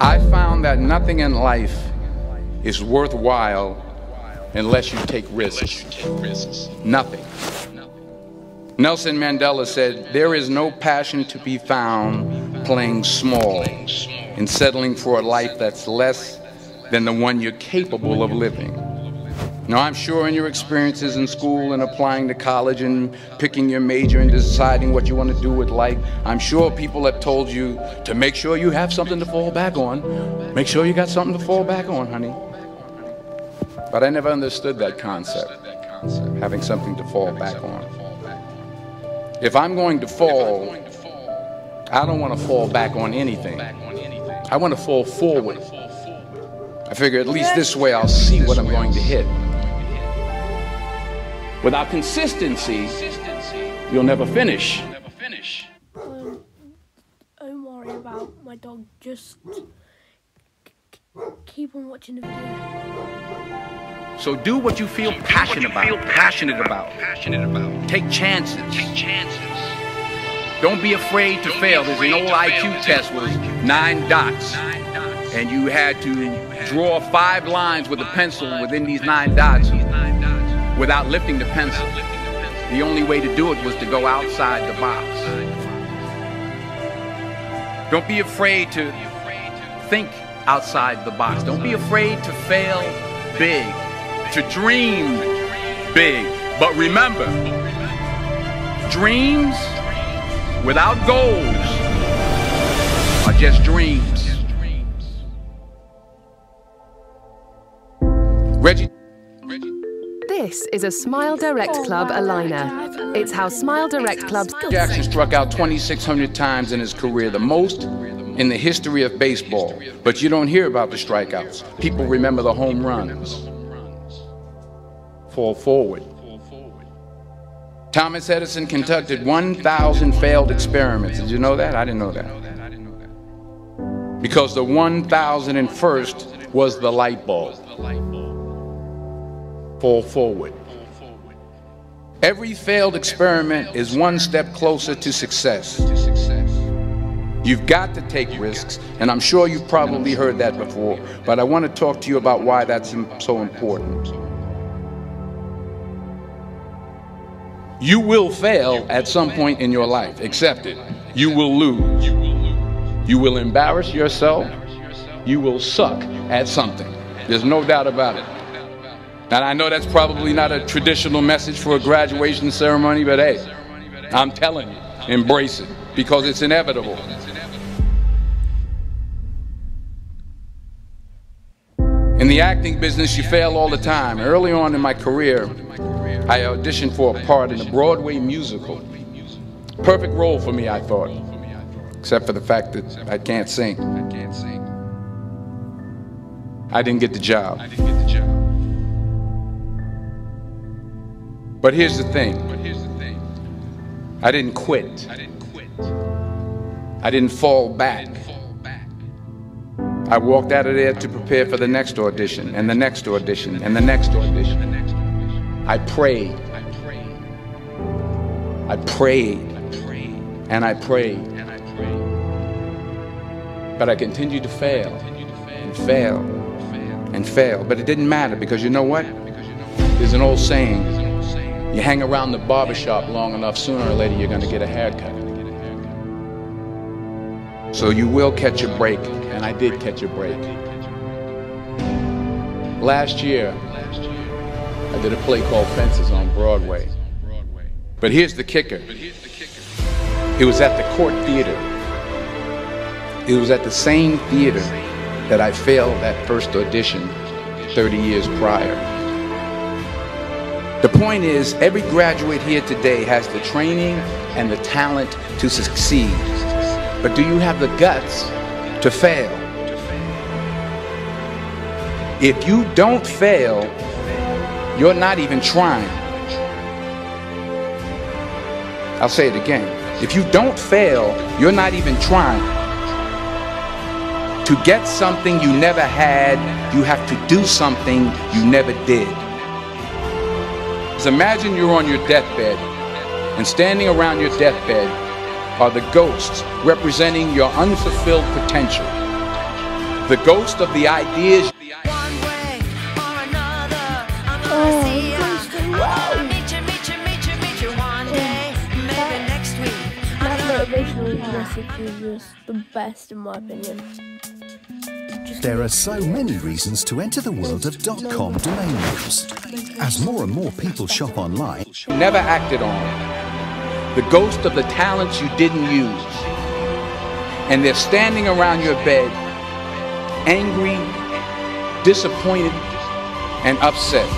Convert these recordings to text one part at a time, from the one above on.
I found that nothing in life is worthwhile unless you take risks. Nothing. Nelson Mandela said, "There is no passion to be found playing small and settling for a life that's less than the one you're capable of living." Now, I'm sure in your experiences in school and applying to college and picking your major and deciding what you want to do with life, I'm sure people have told you to make sure you have something to fall back on. Make sure you got something to fall back on, honey. But I never understood that concept, having something to fall back on. If I'm going to fall, I don't want to fall back on anything. I want to fall forward. I figure at least this way I'll see what I'm going to hit. Without consistency, you'll never finish. Don't worry about my dog, just keep on watching the video. So do what you feel passionate about. Take chances. Don't be afraid to fail. There's an old IQ test with 9 dots. And you had to draw 5 lines with a pencil within these 9 dots without lifting the pencil. The only way to do it was to go outside the box. Don't be afraid to think outside the box. Don't be afraid to fail big, to dream big. But remember, dreams without goals are just dreams. Reggie. This is a Smile Direct Club aligner. It's how Smile Direct Clubs... Jackson struck out 2,600 times in his career, the most in the history of baseball. But you don't hear about the strikeouts. People remember the home runs. Fall forward. Thomas Edison conducted 1,000 failed experiments. Did you know that? I didn't know that. Because the 1,001st was the light bulb. Fall forward. Every failed experiment is one step closer to success. You've got to take risks, and I'm sure you've probably heard that before, but I want to talk to you about why that's so important. You will fail at some point in your life. Accept it. You will lose. You will embarrass yourself. You will suck at something. There's no doubt about it. And I know that's probably not a traditional message for a graduation ceremony, but hey, I'm telling you, embrace it, because it's inevitable. In the acting business, you fail all the time. Early on in my career, I auditioned for a part in a Broadway musical. Perfect role for me, I thought, except for the fact that I can't sing. I didn't get the job. But here's the thing. I didn't quit. I didn't fall back. I walked out of there to prepare for the next audition, and the next audition, and the next audition. I prayed. I prayed. And I prayed. But I continued to fail, and fail, and fail. But it didn't matter, because you know what? There's an old saying. You hang around the barbershop long enough, sooner or later you're going to get a haircut. So you will catch a break, and I did catch a break. Last year, I did a play called Fences on Broadway. But here's the kicker. It was at the Court Theater. It was at the same theater that I failed that first audition 30 years prior. The point is, every graduate here today has the training and the talent to succeed. But do you have the guts to fail? If you don't fail, you're not even trying. I'll say it again. If you don't fail, you're not even trying. To get something you never had, you have to do something you never did. Imagine you're on your deathbed, and standing around your deathbed are the ghosts representing your unfulfilled potential. The ghost of the ideas. One way or another, I'm gonna see ya. Meet you one day, maybe next week. That motivational message is just the best in my opinion. There are so many reasons to enter the world of .com domain names. As more and more people shop online, Never acted on. The ghost of the talents you didn't use. And they're standing around your bed, angry, disappointed, and upset.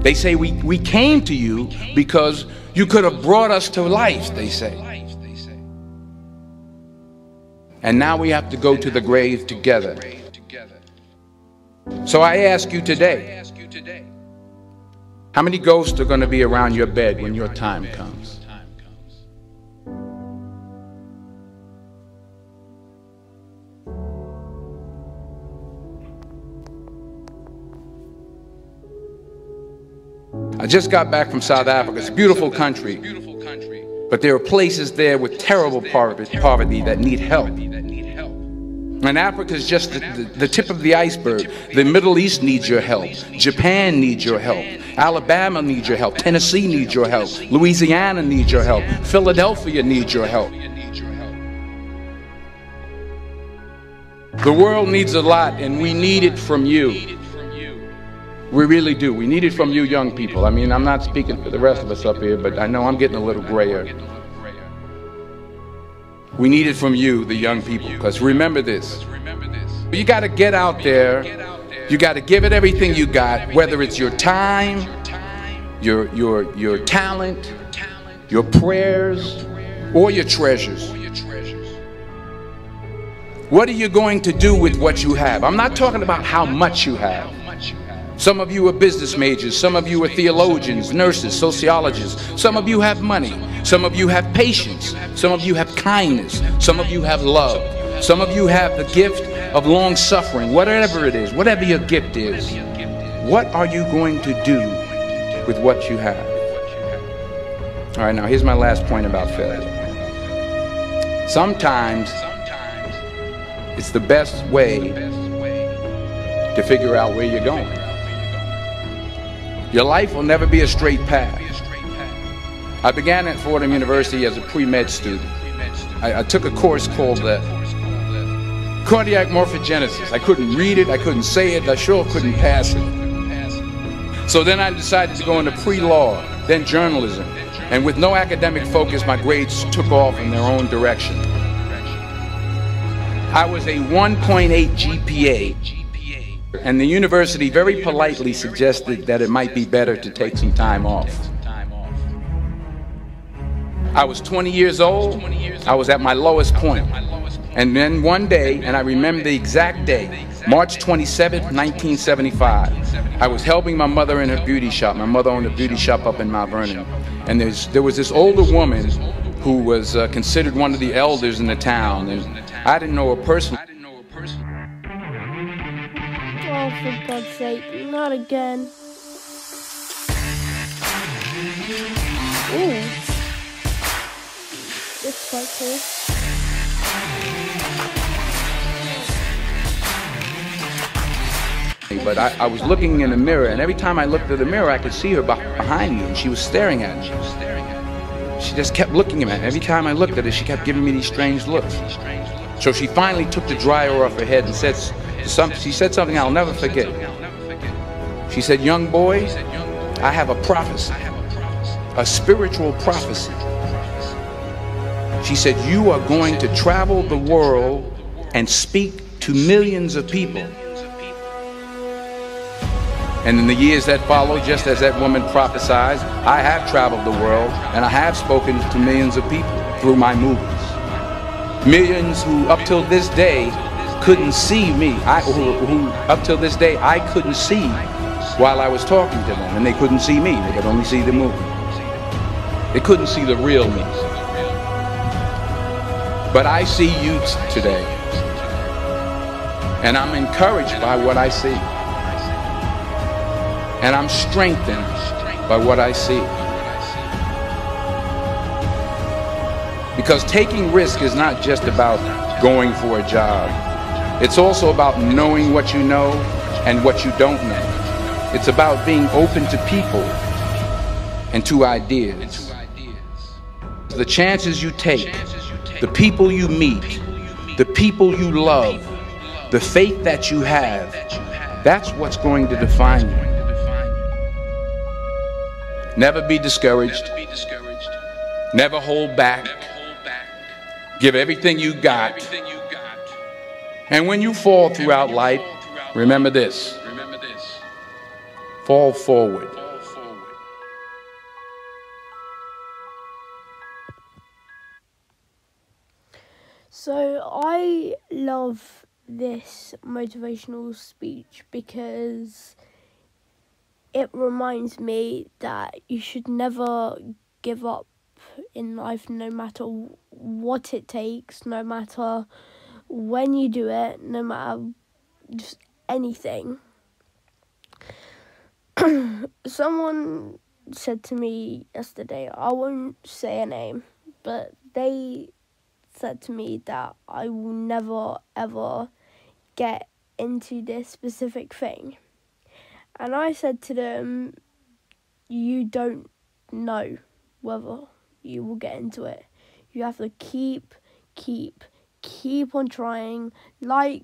They say we came to you because you could have brought us to life, they say. And now we have to go to the grave together. So I ask you today, how many ghosts are going to be around your bed when your time comes? I just got back from South Africa. It's a beautiful country, but there are places there with terrible poverty that need help. And Africa is just the tip of the iceberg. The Middle East needs your help. Japan needs your help. Alabama needs your help. Tennessee needs your help. Louisiana needs your help. Philadelphia needs your help. The world needs a lot, and we need it from you. We really do. We need it from you young people. I mean, I'm not speaking for the rest of us up here, but I know I'm getting a little grayer. We need it from you, the young people, because remember this. You got to get out there. You got to give it everything you got, whether it's your time, your talent, your prayers, or your treasures. What are you going to do with what you have? I'm not talking about how much you have. Some of you are business majors, some of you are theologians, nurses, sociologists, some of you have money, some of you have patience, some of you have kindness, some of you have love, some of you have the gift of long suffering, whatever it is, whatever your gift is. What are you going to do with what you have? All right, now here's my last point about failure. Sometimes it's the best way to figure out where you're going. Your life will never be a straight path. I began at Fordham University as a pre-med student. I took a course called cardiac morphogenesis. I couldn't read it, I couldn't say it, I sure couldn't pass it. So then I decided to go into pre-law, then journalism. And with no academic focus, my grades took off in their own direction. I was a 1.8 GPA. And the university very politely suggested that it might be better to take some time off. I was 20 years old. I was at my lowest point. And then one day, and I remember the exact day, March 27th, 1975, I was helping my mother in her beauty shop. My mother owned a beauty shop up in Mount Vernon. And there was this older woman who was considered one of the elders in the town. And I didn't know her personally. Oh, for God's sake, not again. Ooh. This is quite cool. But I was looking in the mirror, and every time I looked at the mirror, I could see her behind me, and she was staring at me. She just kept looking at me. Every time I looked at her, she kept giving me these strange looks. So she finally took the dryer off her head and she said something I'll never forget. She said, "Young boy, I have a prophecy, a spiritual prophecy." She said, "You are going to travel the world and speak to millions of people." And in the years that followed, just as that woman prophesied, I have traveled the world and I have spoken to millions of people through my movies. Millions who up till this day couldn't see me, who up till this day I couldn't see while I was talking to them, and they couldn't see me, they could only see the movie. They couldn't see the real me. But I see you today, and I'm encouraged by what I see. And I'm strengthened by what I see. Because taking risk is not just about going for a job. It's also about knowing what you know and what you don't know. It's about being open to people and to ideas. The chances you take, the people you meet, the people you love, the faith that you have, that's what's going to define you. Never be discouraged. Never hold back. Give everything you got. And when you fall throughout life, remember this: fall forward. So I love this motivational speech because it reminds me that you should never give up in life, no matter what it takes, no matter when you do it, no matter just anything. Someone said to me yesterday, I won't say a name, but they said to me that I will never ever get into this specific thing. And I said to them, you don't know whether you will get into it. You have to keep on trying. Like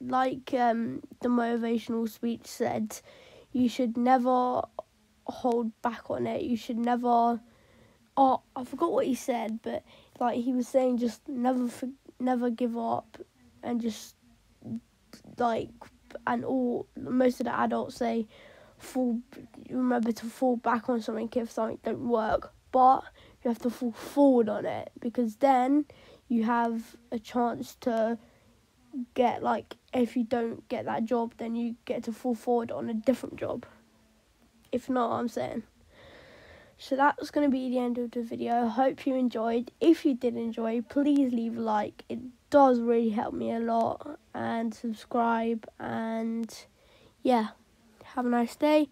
the motivational speech said, you should never hold back on it. You should never... Oh, I forgot what he said, but like he was saying, just never give up, and just like, and most of the adults say, remember to fall back on something if something don't work, but you have to fall forward on it, because then you have a chance to get, like, if you don't get that job, then you get to fall forward on a different job, if not what I'm saying. So that's going to be the end of the video. Hope you enjoyed. If you did enjoy, please leave a like. It does really help me a lot. And subscribe. And yeah, have a nice day.